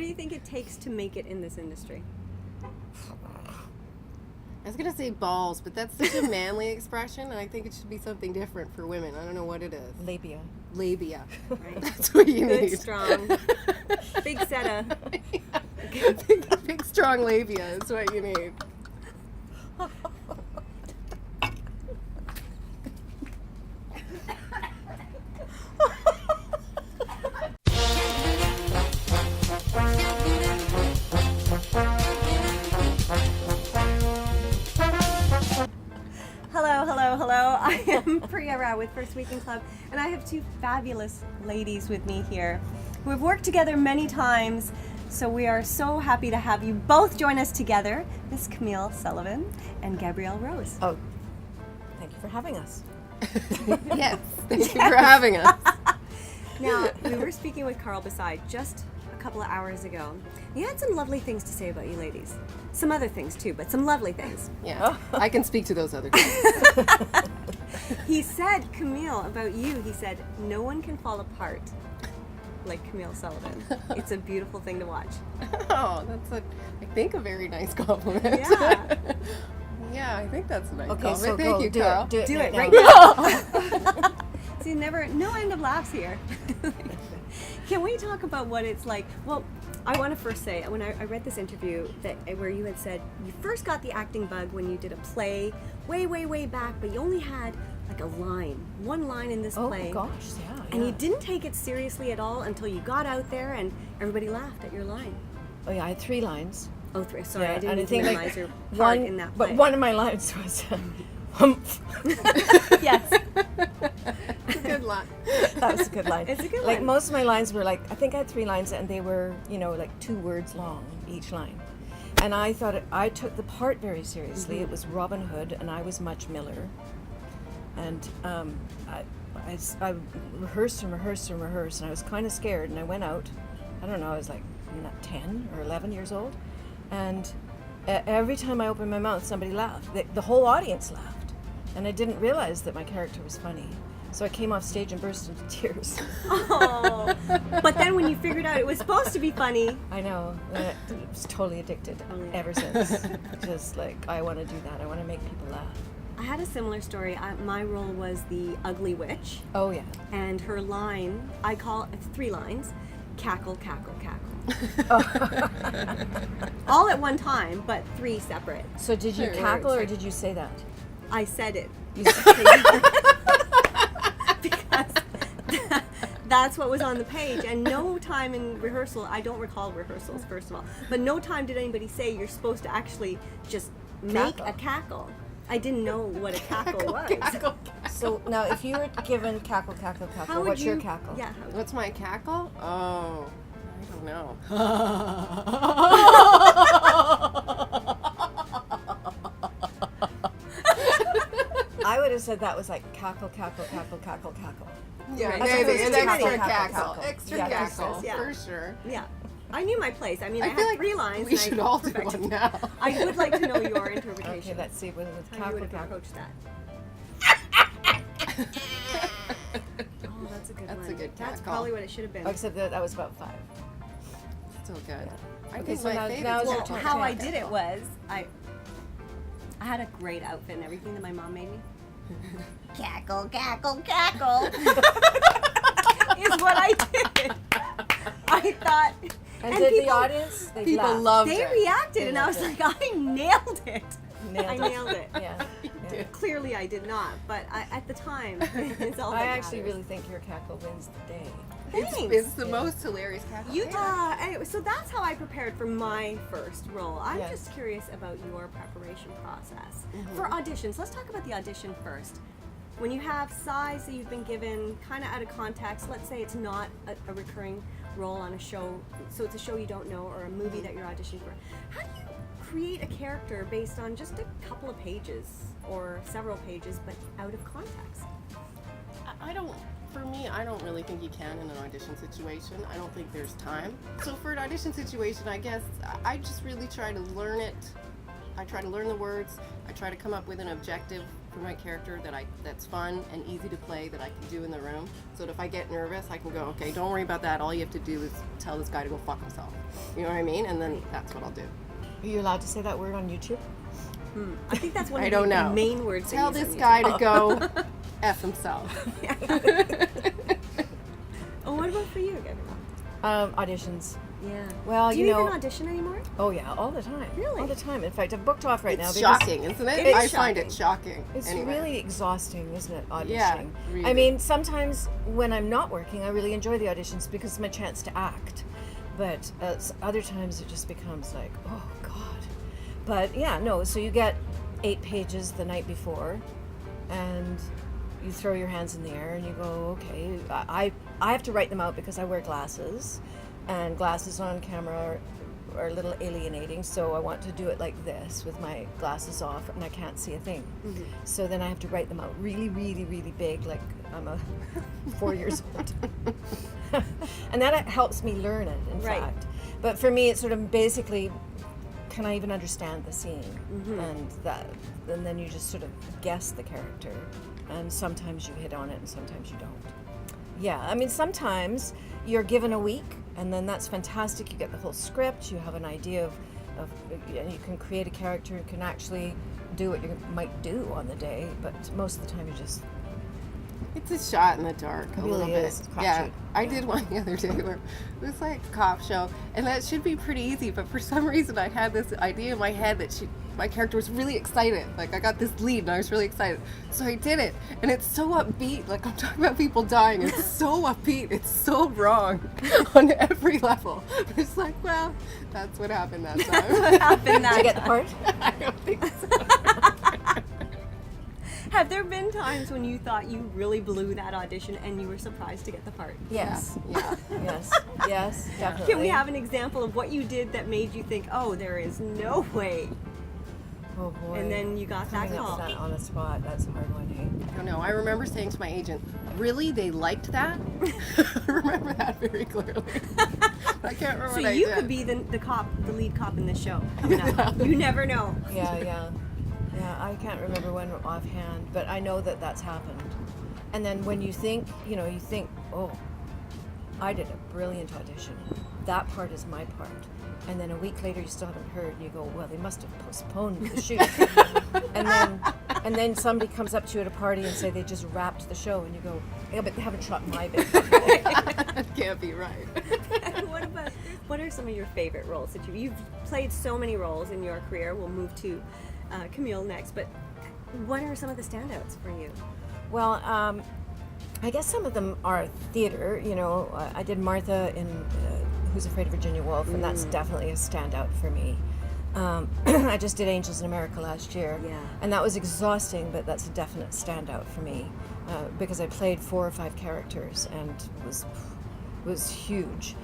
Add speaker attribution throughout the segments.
Speaker 1: do you think it takes to make it in this industry?
Speaker 2: I was going to say balls, but that's such a manly expression, and I think it should be something different for women. I don't know what it is.
Speaker 3: Labia.
Speaker 2: Labia.
Speaker 1: Right.
Speaker 2: That's what you
Speaker 1: Good,
Speaker 2: need.
Speaker 1: strong, big set of...
Speaker 2: Big, strong labia is what you need.
Speaker 1: Hello. I am Priya with First Weekend Club, and I have two fabulous ladies with me here who have worked together many times. So we are so happy to have you both join us together, Miss Camille Sullivan and Gabrielle Rose.
Speaker 3: Oh, thank you for having us.
Speaker 2: Yes, thank you for having us.
Speaker 1: Now, we were speaking with Carl beside just a couple of hours ago. He had some lovely things to say about you ladies. Some other things too, but some lovely things.
Speaker 2: Yeah, I can speak to those other things.
Speaker 1: He said, Camille, about you, he said, no one can fall apart like Camille Sullivan. It's a beautiful thing to watch.
Speaker 2: Oh, that's I think a very nice compliment.
Speaker 1: Yeah.
Speaker 2: Yeah, I think that's a nice
Speaker 3: Okay,
Speaker 2: compliment.
Speaker 3: so
Speaker 2: Thank
Speaker 3: go,
Speaker 2: you,
Speaker 3: do
Speaker 2: Carl.
Speaker 3: it. Do it
Speaker 1: right
Speaker 3: now.
Speaker 1: now. See, no end of laughs here. Can we talk about what it's like? Well, I want to first say, when I read this interview where you had said you first got the acting bug when you did a play way back, but you only had like one line in this play.
Speaker 3: Oh gosh, yeah.
Speaker 1: And you didn't take it seriously at all until you got out there and everybody laughed at your line.
Speaker 3: Oh yeah, I had 3 lines.
Speaker 1: Oh, 3. Sorry,
Speaker 3: Yeah,
Speaker 1: I
Speaker 3: and
Speaker 1: didn't
Speaker 3: I
Speaker 1: mean to
Speaker 3: think, like,
Speaker 1: minimize your part in that play.
Speaker 3: But one of my lines was humph.
Speaker 1: Yes.
Speaker 2: It's a good line.
Speaker 3: That was a good line.
Speaker 1: It's a good
Speaker 3: Like
Speaker 1: line.
Speaker 3: most of my lines were like, I think I had 3 lines and they were, like 2 words long each line. And I thought I took the part very seriously.
Speaker 1: Mm-hmm.
Speaker 3: It was Robin Hood and I was Much Miller. And I rehearsed and I was kind of scared and I went out. I don't know, I was like 10 or 11 years old. And every time I opened my mouth, somebody laughed. The whole audience laughed. And I didn't realize that my character was funny. So I came off stage and burst into tears.
Speaker 1: Oh, but then when you figured out it was supposed to be funny.
Speaker 3: I know. I was totally addicted ever since. Just like, I want to do that. I want to make people laugh.
Speaker 1: I had a similar story. My role was the ugly witch,
Speaker 3: Oh, yeah.
Speaker 1: and her line, I call it 3 lines, cackle, cackle, cackle. All at one time, but 3 separate.
Speaker 3: So did you
Speaker 2: Sure,
Speaker 3: cackle
Speaker 2: sure.
Speaker 3: or did you say that?
Speaker 1: I said it.
Speaker 3: You
Speaker 1: Because that's what was on the page, and no time in rehearsal, I don't recall rehearsals first of all, but no time did anybody say you're supposed to actually just make a cackle. I didn't know what a cackle was.
Speaker 2: Cackle.
Speaker 3: So now, if you were given cackle,
Speaker 1: How would
Speaker 3: what's
Speaker 1: you,
Speaker 3: your cackle?
Speaker 1: Yeah.
Speaker 2: What's my cackle? Oh, I don't know.
Speaker 3: I would have said that was like cackle, cackle, cackle, cackle, cackle.
Speaker 2: Yeah,
Speaker 1: Right.
Speaker 2: maybe
Speaker 3: That's
Speaker 2: an
Speaker 3: what
Speaker 2: extra
Speaker 3: cackle,
Speaker 2: cackle.
Speaker 3: cackle.
Speaker 2: Extra
Speaker 3: Yeah,
Speaker 2: cackle,
Speaker 1: yeah.
Speaker 2: for sure.
Speaker 1: Yeah. I knew my place. I mean, I
Speaker 2: feel
Speaker 1: had
Speaker 2: like
Speaker 1: 3 lines.
Speaker 2: we
Speaker 1: and
Speaker 2: should
Speaker 1: I
Speaker 2: all do
Speaker 1: perfected.
Speaker 2: one now.
Speaker 1: I would like to know your interpretation.
Speaker 3: Okay, let's see. With
Speaker 1: How you
Speaker 3: cackle,
Speaker 1: would have
Speaker 3: cackle.
Speaker 1: approached that. Oh, that's a good one.
Speaker 2: That's a good
Speaker 1: That's
Speaker 2: cackle.
Speaker 1: probably what it should have been.
Speaker 3: Except that was about 5.
Speaker 2: Still good. I
Speaker 3: Okay,
Speaker 2: think
Speaker 3: so
Speaker 2: my
Speaker 3: now-
Speaker 2: favorite
Speaker 3: now is
Speaker 1: Well,
Speaker 3: your turn.
Speaker 1: how I
Speaker 3: Cackle.
Speaker 1: did it was I had a great outfit and everything that my mom made me. Cackle, cackle, cackle is what I did. I thought,
Speaker 3: And did
Speaker 1: people,
Speaker 3: the audience? They
Speaker 2: People
Speaker 3: laughed.
Speaker 2: loved
Speaker 1: they
Speaker 2: it.
Speaker 1: reacted,
Speaker 3: They
Speaker 1: and I was
Speaker 3: loved
Speaker 1: like, I nailed it.
Speaker 3: Nailed
Speaker 1: I
Speaker 3: it.
Speaker 1: nailed it.
Speaker 3: Yeah. yeah.
Speaker 1: Clearly, I did not, but at the time, it's all
Speaker 3: I
Speaker 1: that
Speaker 3: actually
Speaker 1: matters.
Speaker 3: really think your cackle wins the day.
Speaker 1: Thanks.
Speaker 2: It's the
Speaker 3: Yeah.
Speaker 2: most hilarious cackle.
Speaker 1: You
Speaker 2: ever.
Speaker 1: anyway, so that's how I prepared for my first role. I'm
Speaker 3: Yes.
Speaker 1: just curious about your preparation process for auditions. Let's talk about the audition first. When you have size that you've been given, kind of out of context, let's say it's not a recurring role on a show, so it's a show you don't know or a movie that you're auditioning for. How do you create a character based on just a couple of pages or several pages, but out of context?
Speaker 2: For me, I don't really think you can in an audition situation. I don't think there's time. So for an audition situation, I guess I just really try to learn it. I try to learn the words. I try to come up with an objective for my character that's fun and easy to play that I can do in the room. So that if I get nervous, I can go, okay, don't worry about that. All you have to do is tell this guy to go fuck himself. You know what I mean? And then that's what I'll do.
Speaker 3: Are you allowed to say that word on YouTube?
Speaker 1: I think that's one
Speaker 2: I
Speaker 1: of
Speaker 2: don't
Speaker 1: the
Speaker 2: know.
Speaker 1: main words. they
Speaker 2: Tell
Speaker 1: use on
Speaker 2: this
Speaker 1: YouTube.
Speaker 2: guy to go F himself.
Speaker 1: Oh, what about for you, Gabrielle?
Speaker 3: Auditions.
Speaker 1: Yeah.
Speaker 3: Well,
Speaker 1: Do you
Speaker 3: you know.
Speaker 1: even audition anymore?
Speaker 3: Oh yeah, all the time.
Speaker 1: Really?
Speaker 3: All the time. In fact, I've booked off right now.
Speaker 2: It's
Speaker 3: because
Speaker 2: shocking, isn't it?
Speaker 1: It is
Speaker 2: I find it
Speaker 1: shocking.
Speaker 2: shocking.
Speaker 3: It's
Speaker 2: anyway.
Speaker 3: really exhausting, isn't it, auditioning?
Speaker 2: Yeah,
Speaker 3: I
Speaker 2: really.
Speaker 3: mean, sometimes when I'm not working, I really enjoy the auditions because it's my chance to act. But other times it just becomes like, oh God. But yeah, no. So you get 8 pages the night before, and you throw your hands in the air and you go, okay. I have to write them out because I wear glasses, and glasses on camera are a little alienating, so I want to do it like this with my glasses off and I can't see a thing.
Speaker 1: Mm-hmm.
Speaker 3: So then I have to write them out really, really, really big, like I'm a 4 years old. And that helps me learn it, in
Speaker 1: Right.
Speaker 3: fact. But for me, it's sort of basically, can I even understand the scene?
Speaker 1: Mm-hmm.
Speaker 3: And then you just sort of guess the character, and sometimes you hit on it and sometimes you don't. Yeah, I mean, sometimes you're given a week, and then that's fantastic. You get the whole script, you have an idea of and you can create a character and can actually do what you might do on the day, but most of the time you just...
Speaker 2: It's a shot in the dark, a
Speaker 3: really
Speaker 2: little bit.
Speaker 3: is. It's crapshoot.
Speaker 2: Yeah, I
Speaker 3: Yeah.
Speaker 2: did one the other day where it was like a cop show, and that should be pretty easy. But for some reason, I had this idea in my head that my character was really excited. Like I got this lead, and I was really excited. So I did it, and it's so upbeat. Like I'm talking about people dying. It's so upbeat. It's so wrong on every level. But it's like, well, that's what happened that time.
Speaker 1: What happened
Speaker 3: Did
Speaker 1: that
Speaker 3: you get the
Speaker 1: time?
Speaker 3: part?
Speaker 2: I don't think so.
Speaker 1: Have there been times when you thought you really blew that audition and you were surprised to get the part?
Speaker 3: Yes.
Speaker 2: Yeah.
Speaker 3: Yes. Yes, definitely.
Speaker 1: Can we have an example of what you did that made you think, oh, there is no way?
Speaker 3: Oh boy.
Speaker 1: And then you got that
Speaker 3: Coming up
Speaker 1: call.
Speaker 3: with that on the spot, that's a hard one, hey?
Speaker 2: I don't know. I remember saying to my agent, really, they liked that? I remember that very clearly. I can't remember
Speaker 1: So
Speaker 2: what I
Speaker 1: you
Speaker 2: did.
Speaker 1: could be the cop, the lead cop in this show coming up. You never know.
Speaker 3: Yeah. I can't remember when offhand, but I know that that's happened. And then when you think, oh, I did a brilliant audition. That part is my part. And then a week later you still haven't heard, and you go, well, they must have postponed the shoot. and then somebody comes up to you at a party and say they just wrapped the show, and you go, yeah, but they haven't shot my bit.
Speaker 2: That can't be right.
Speaker 1: What are some of your favorite roles that you've played so many roles in your career? We'll move to Camille next, but what are some of the standouts for you?
Speaker 3: Well, I guess some of them are theater. I did Martha in Who's Afraid of Virginia Woolf, and that's definitely a standout for me. I just did Angels in America last year,
Speaker 1: Yeah.
Speaker 3: and that was exhausting, but that's a definite standout for me because I played 4 or 5 characters and was huge.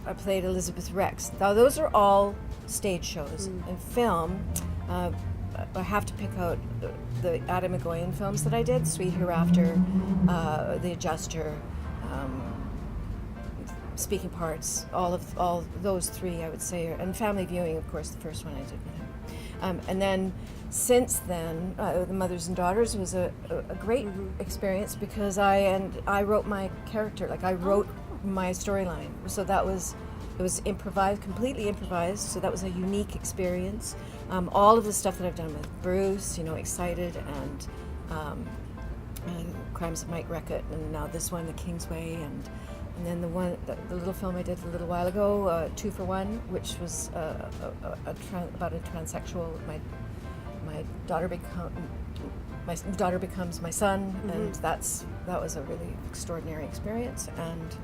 Speaker 3: I played Elizabeth Rex. Now those are all stage shows. In film, I have to pick out the Adam McGoyan films that I did: Sweet Hereafter, The Adjuster, Speaking Parts. All those 3, I would say, and Family Viewing, of course, the first one I did with him. And then since then, The Mothers and Daughters was a great experience because I wrote my character. Like I wrote my storyline, so it was improvised, completely improvised. So that was a unique experience. All of the stuff that I've done with Bruce, Excited, and Crimes of Mike Reckitt, and now this one, The Kingsway, and then the little film I did a little while ago, 2 for 1, which was about a transsexual. My daughter becomes my son, and that was a really extraordinary experience. And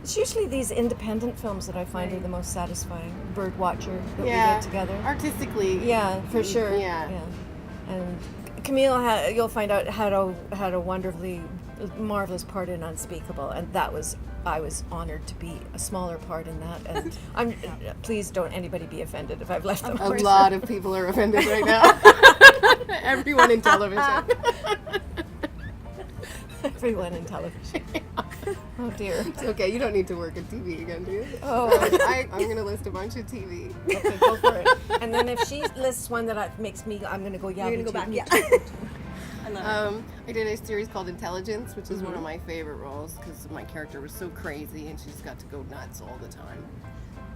Speaker 3: it's usually these independent films that I find are the most satisfying. Birdwatcher that we did together.
Speaker 2: Artistically.
Speaker 3: Yeah, for sure.
Speaker 2: Yeah.
Speaker 3: And Camille, you'll find out, had a wonderfully marvelous part in Unspeakable, and I was honored to be a smaller part in that. And please don't anybody be offended if I've left them.
Speaker 2: A lot of people are offended right now. Everyone in television.
Speaker 3: Everyone in television. Oh dear.
Speaker 2: It's okay, you don't need to work at TV again, do you?
Speaker 3: Oh.
Speaker 2: I'm going to list a bunch of TV.
Speaker 3: Okay, go for it. And then if she lists one that makes me, I'm going to go, yeah,
Speaker 1: You're
Speaker 3: me
Speaker 1: gonna go
Speaker 3: too,
Speaker 1: back.
Speaker 3: me
Speaker 1: Yeah.
Speaker 3: too.
Speaker 1: I love it.
Speaker 2: I did a series called Intelligence, which is one of my favorite roles because my character was so crazy and she's got to go nuts all the time.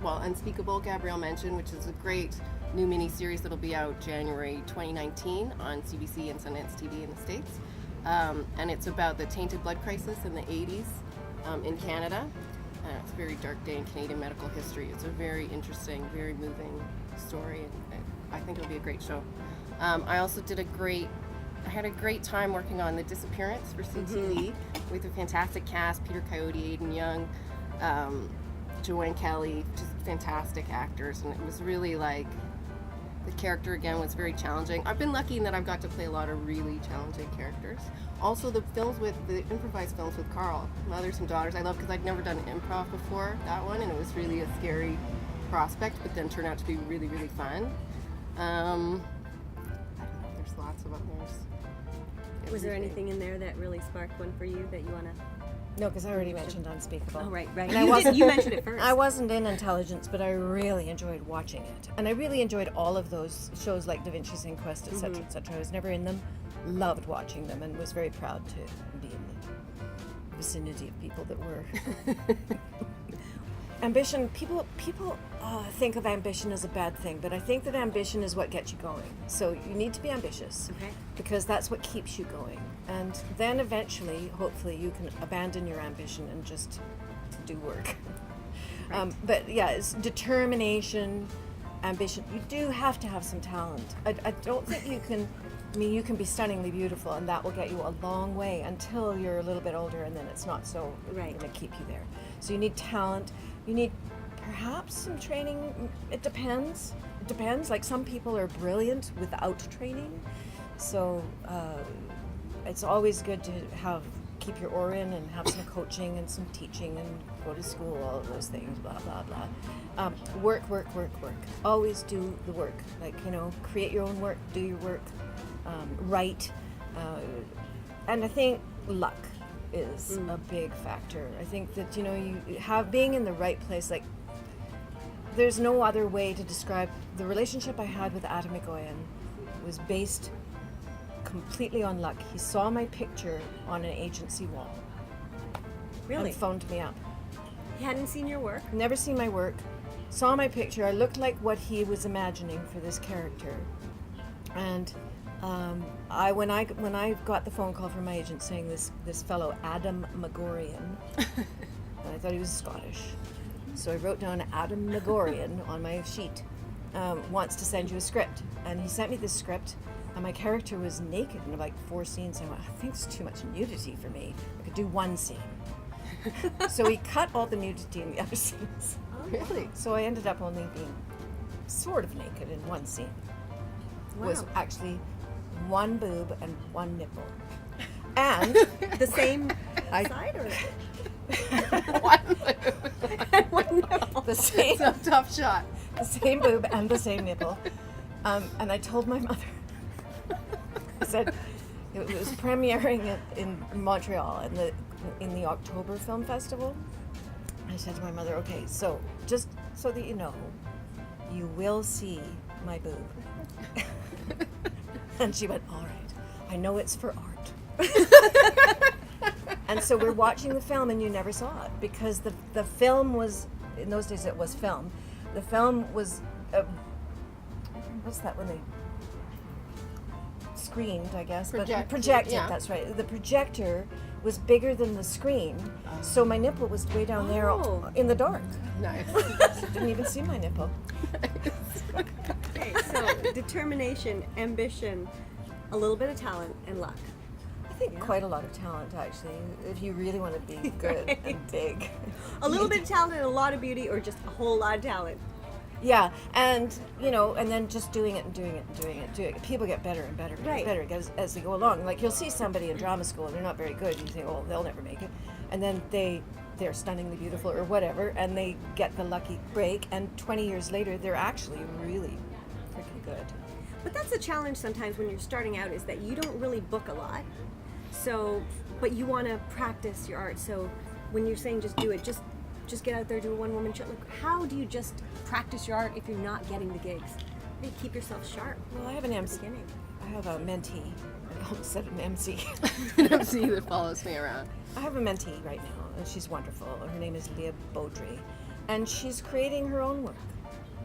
Speaker 2: Well, Unspeakable, Gabrielle mentioned, which is a great new mini-series that'll be out January 2019 on CBC and Sundance TV in the States. And it's about the tainted blood crisis in the 80s in Canada. It's a very dark day in Canadian medical history. It's a very interesting, very moving story, and I think it'll be a great show. I also I had a great time working on The Disappearance for CTV with a fantastic cast, Peter Coyote, Aidan Young, Joanne Kelly, just fantastic actors, and it was really like, the character again was very challenging. I've been lucky in that I've got to play a lot of really challenging characters. Also the improvised films with Carl, Mothers and Daughters, I love because I'd never done improv before that one, and it was really a scary prospect, but then turned out to be really, really fun. I don't know, there's lots of others.
Speaker 1: Was there anything in there that really sparked one for you that you want to?
Speaker 3: No, because I already mentioned Unspeakable.
Speaker 1: Oh, right.
Speaker 3: And I wasn't,
Speaker 1: you mentioned it first.
Speaker 3: I wasn't in Intelligence, but I really enjoyed watching it. And I really enjoyed all of those shows like Da Vinci's Inquest, etc., etc. I was never in them, loved watching them, and was very proud to be in the vicinity of people that were. Ambition, people think of ambition as a bad thing, but I think that ambition is what gets you going. So you need to be ambitious, because that's what keeps you going. And then eventually, hopefully, you can abandon your ambition and just do work.
Speaker 1: Right.
Speaker 3: But yeah, it's determination, ambition. You do have to have some talent. I don't think you can. I mean, you can be stunningly beautiful, and that will get you a long way until you're a little bit older, and then it's not so going to keep you there. So you need talent. You need perhaps some training. It depends. It depends. Like some people are brilliant without training. So it's always good to keep your oar in and have some coaching and some teaching and go to school, all of those things, blah, blah, blah. Work. Always do the work. Like, create your own work, do your work, write. And I think luck is a big factor. I think that, you have being in the right place, like there's no other way to describe the relationship I had with Adam McGoyan was based completely on luck. He saw my picture on an agency wall.
Speaker 1: Really?
Speaker 3: And phoned me up.
Speaker 1: He hadn't seen your work?
Speaker 3: Never seen my work. Saw my picture. I looked like what he was imagining for this character. And when I got the phone call from my agent saying this fellow Adam Megorian, and I thought he was Scottish, so I wrote down Adam Megorian on my sheet. Wants to send you a script, and he sent me this script, and my character was naked in like 4 scenes. And I went, I think it's too much nudity for me. I could do 1 scene. So he cut all the nudity in the other scenes.
Speaker 1: Oh,
Speaker 2: Really?
Speaker 3: So I ended up only being sort of naked in 1 scene.
Speaker 1: Wow.
Speaker 3: Was actually 1 boob and 1 nipple. And
Speaker 1: The same
Speaker 3: I-
Speaker 1: side or?
Speaker 2: One
Speaker 1: One nipple.
Speaker 3: the same
Speaker 2: It's a tough shot.
Speaker 3: the same boob and the same nipple. And I told my mother. I said it was premiering in Montreal in the October Film Festival. I said to my mother, okay, so just so that you know, you will see my boob. And she went, all right, I know it's for art. And so we're watching the film, and you never saw it because the film was, in those days it was film. The film was, what's that when they screened, I guess? Projected,
Speaker 2: yeah.
Speaker 3: That's right. The projector was bigger than the screen, so my nipple was way down there
Speaker 1: Oh.
Speaker 3: in the dark.
Speaker 2: Nice.
Speaker 3: Didn't even see my nipple.
Speaker 1: Okay, so determination, ambition, a little bit of talent, and luck.
Speaker 3: I think
Speaker 1: Yeah.
Speaker 3: quite a lot of talent, actually, if you really want to be good
Speaker 1: Right.
Speaker 3: and big.
Speaker 1: A little bit of talent and a lot of beauty, or just a whole lot of talent.
Speaker 3: Yeah, and and then just doing it and doing it and doing it, doing it. People get better and better and
Speaker 1: Right.
Speaker 3: better as they go along. Like you'll see somebody in drama school and they're not very good, and you think, oh, they'll never make it, and then they're stunningly beautiful or whatever, and they get the lucky break, and 20 years later they're actually really freaking good.
Speaker 1: But that's a challenge sometimes when you're starting out, is that you don't really book a lot. So, but you want to practice your art. So when you're saying just do it, just get out there, do a one-woman show. Like, how do you just practice your art if you're not getting the gigs? How do you keep yourself sharp?
Speaker 3: Well, I have an
Speaker 1: at the
Speaker 3: MC.
Speaker 1: beginning?
Speaker 3: I have a mentee. I almost said an MC.
Speaker 2: An MC that follows me around.
Speaker 3: I have a mentee right now, and she's wonderful. Her name is Leah Beaudry, and she's creating her own work,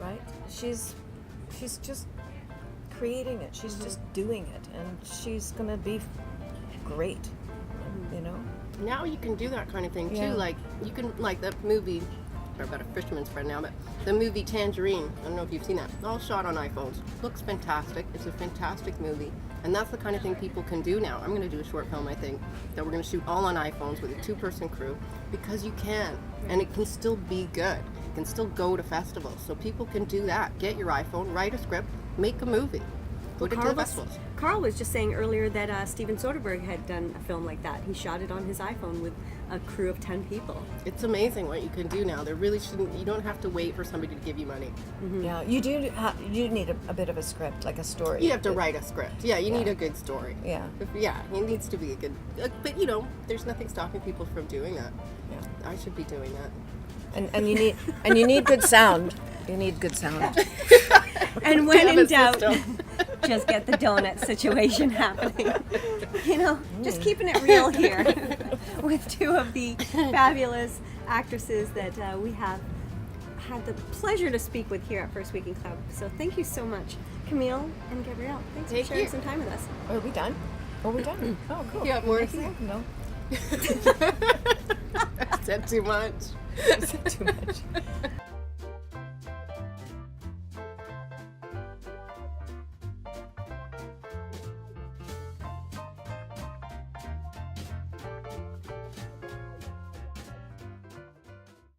Speaker 3: right? She's just creating it. She's just doing it, and she's gonna be great, you know?
Speaker 2: Now you can do that kind of thing too.
Speaker 3: Yeah.
Speaker 2: Like you can, like that movie, or about a fisherman's friend now, but the movie Tangerine. I don't know if you've seen that. All shot on iPhones. Looks fantastic. It's a fantastic movie, and that's the kind of thing people can do now. I'm going to do a short film, I think, that we're going to shoot all on iPhones with a 2-person crew, because you can, and it can still be good. It can still go to festivals, so people can do that. Get your iPhone, write a script, make a movie, put it to the festivals.
Speaker 1: Carl was just saying earlier that Steven Soderbergh had done a film like that. He shot it on his iPhone with a crew of 10 people.
Speaker 2: It's amazing what you can do now. There really shouldn't. You don't have to wait for somebody to give you money.
Speaker 3: Yeah, you do. You need a bit of a script, like a story.
Speaker 2: You have to write a script. Yeah, you need a good story.
Speaker 3: Yeah.
Speaker 2: Yeah, it needs to be a good. But you know, there's nothing stopping people from doing that.
Speaker 3: Yeah.
Speaker 2: I should be doing that.
Speaker 3: And you need good sound. You need good sound.
Speaker 1: And when
Speaker 2: Have
Speaker 1: in
Speaker 2: a
Speaker 1: doubt,
Speaker 2: system.
Speaker 1: just get the donut situation happening. You know, just keeping it real here with two of the fabulous actresses that we have had the pleasure to speak with here at First Weekend Club. So thank you so much, Camille and Gabrielle. Thanks
Speaker 2: Thank
Speaker 1: for sharing
Speaker 2: you.
Speaker 1: some time with us.
Speaker 3: Are we done? Oh, we're done. Oh, cool.
Speaker 2: You have more to say?
Speaker 3: No.
Speaker 2: I said too much.
Speaker 3: Too much.